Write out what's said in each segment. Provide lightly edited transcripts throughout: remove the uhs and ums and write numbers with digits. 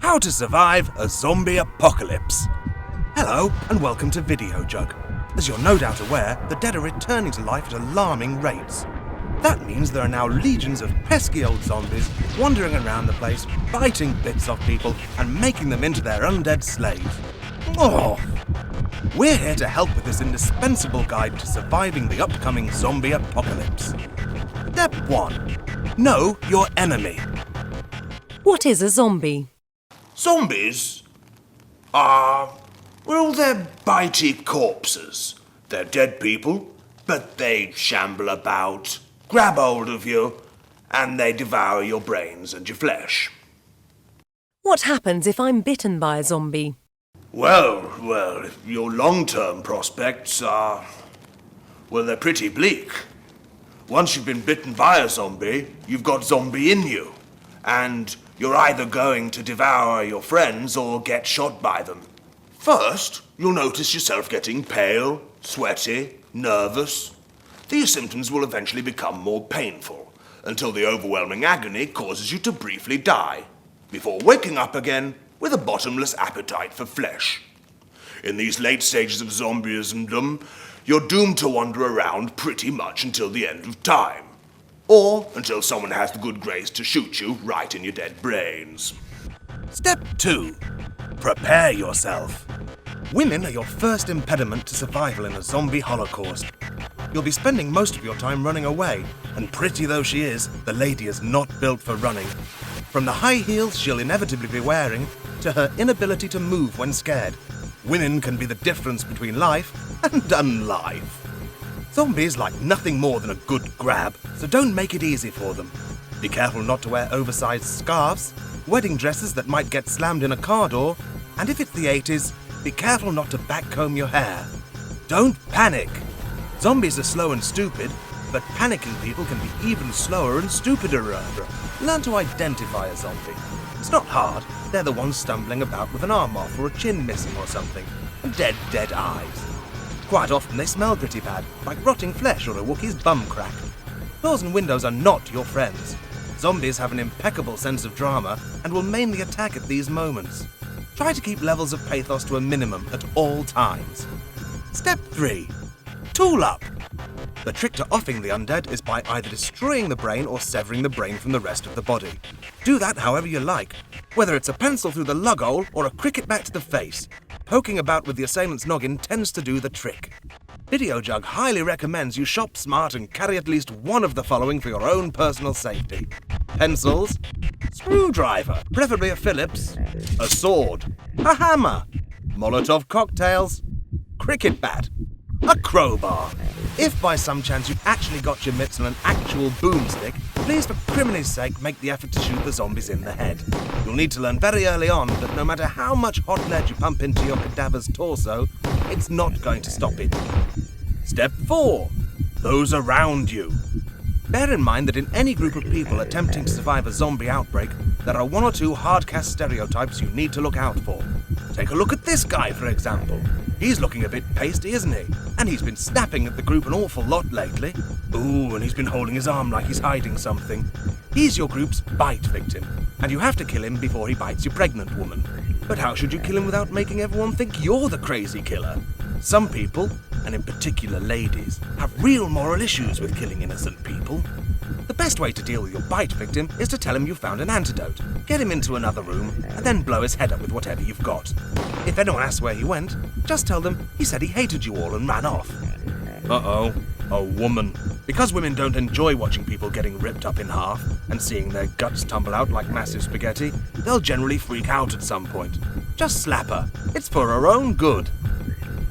How to survive a zombie apocalypse. Hello and welcome to Videojug. As you're no doubt aware, the dead are returning to life at alarming rates. That means there are now legions of pesky old zombies wandering around the place, biting bits off people and making them into their undead slaves. Oh! We're here to help with this indispensable guide to surviving the upcoming zombie apocalypse. Step 1. Know your enemy. What is a zombie? Zombies? Well, they're bitey corpses. They're dead people, but they shamble about, grab hold of you, and they devour your brains and your flesh. What happens if I'm bitten by a zombie? Well, your long-term prospects are... well, they're pretty bleak. Once you've been bitten by a zombie, you've got zombie in you, and you're either going to devour your friends or get shot by them. First, you'll notice yourself getting pale, sweaty, nervous. These symptoms will eventually become more painful, until the overwhelming agony causes you to briefly die, before waking up again with a bottomless appetite for flesh. In these late stages of zombieism, you're doomed to wander around pretty much until the end of time. Or until someone has the good grace to shoot you right in your dead brains. Step 2. Prepare yourself. Women are your first impediment to survival in a zombie holocaust. You'll be spending most of your time running away, and pretty though she is, the lady is not built for running. From the high heels she'll inevitably be wearing, to her inability to move when scared, women can be the difference between life and unlife. Zombies like nothing more than a good grab, so don't make it easy for them. Be careful not to wear oversized scarves, wedding dresses that might get slammed in a car door, and if it's the 80s, be careful not to backcomb your hair. Don't panic. Zombies are slow and stupid, but panicking people can be even slower and stupider. Learn to identify a zombie. It's not hard. They're the ones stumbling about with an arm off or a chin missing or something, and dead eyes. Quite often they smell pretty bad, like rotting flesh or a Wookiee's bum crack. Doors and windows are not your friends. Zombies have an impeccable sense of drama and will mainly attack at these moments. Try to keep levels of pathos to a minimum at all times. Step 3. Tool up. The trick to offing the undead is by either destroying the brain or severing the brain from the rest of the body. Do that however you like, whether it's a pencil through the lug hole or a cricket bat to the face. Poking about with the assailant's noggin tends to do the trick. Videojug highly recommends you shop smart and carry at least one of the following for your own personal safety. Pencils, screwdriver, preferably a Phillips, a sword, a hammer, Molotov cocktails, cricket bat, a crowbar. If by some chance you've actually got your mitts on an actual boomstick, please for crimini's sake make the effort to shoot the zombies in the head. You'll need to learn very early on that no matter how much hot lead you pump into your cadaver's torso, it's not going to stop it. Step 4. Those around you. Bear in mind that in any group of people attempting to survive a zombie outbreak, there are one or two hard-cast stereotypes you need to look out for. Take a look at this guy, for example. He's looking a bit pasty, isn't he? And he's been snapping at the group an awful lot lately. Ooh, and he's been holding his arm like he's hiding something. He's your group's bite victim, and you have to kill him before he bites your pregnant woman. But how should you kill him without making everyone think you're the crazy killer? Some people, and in particular ladies, have real moral issues with killing innocent people. The best way to deal with your bite victim is to tell him you found an antidote, get him into another room, and then blow his head up with whatever you've got. If anyone asks where he went, just tell them he said he hated you all and ran off. Uh-oh, a woman. Because women don't enjoy watching people getting ripped up in half and seeing their guts tumble out like massive spaghetti, they'll generally freak out at some point. Just slap her. It's for her own good.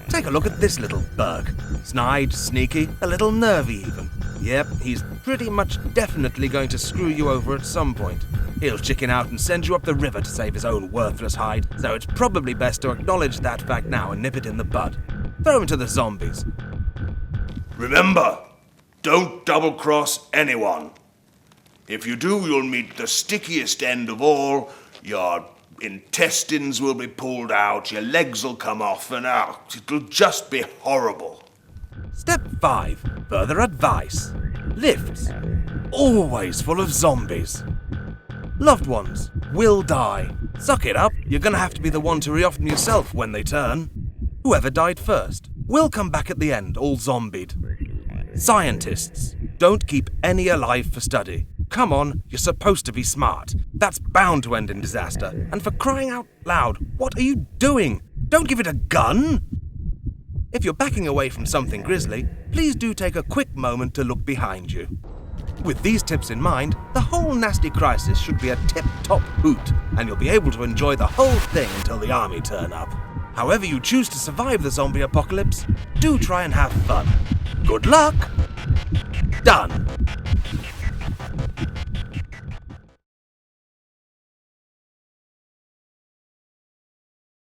Take a look at this little bug. Snide, sneaky, a little nervy even. Yep, he's pretty much definitely going to screw you over at some point. He'll chicken out and send you up the river to save his own worthless hide, so it's probably best to acknowledge that fact now and nip it in the bud. Throw him to the zombies. Remember, don't double-cross anyone. If you do, you'll meet the stickiest end of all. Your intestines will be pulled out, your legs will come off, and it'll just be horrible. Step 5. Further advice. Lifts. Always full of zombies. Loved ones will die. Suck it up, you're gonna have to be the one to reoff them yourself when they turn. Whoever died first will come back at the end, all zombied. Scientists, don't keep any alive for study. Come on, you're supposed to be smart. That's bound to end in disaster. And for crying out loud, what are you doing? Don't give it a gun! If you're backing away from something grisly, please do take a quick moment to look behind you. With these tips in mind, the whole nasty crisis should be a tip-top hoot, and you'll be able to enjoy the whole thing until the army turn up. However you choose to survive the zombie apocalypse, do try and have fun. Good luck! Done.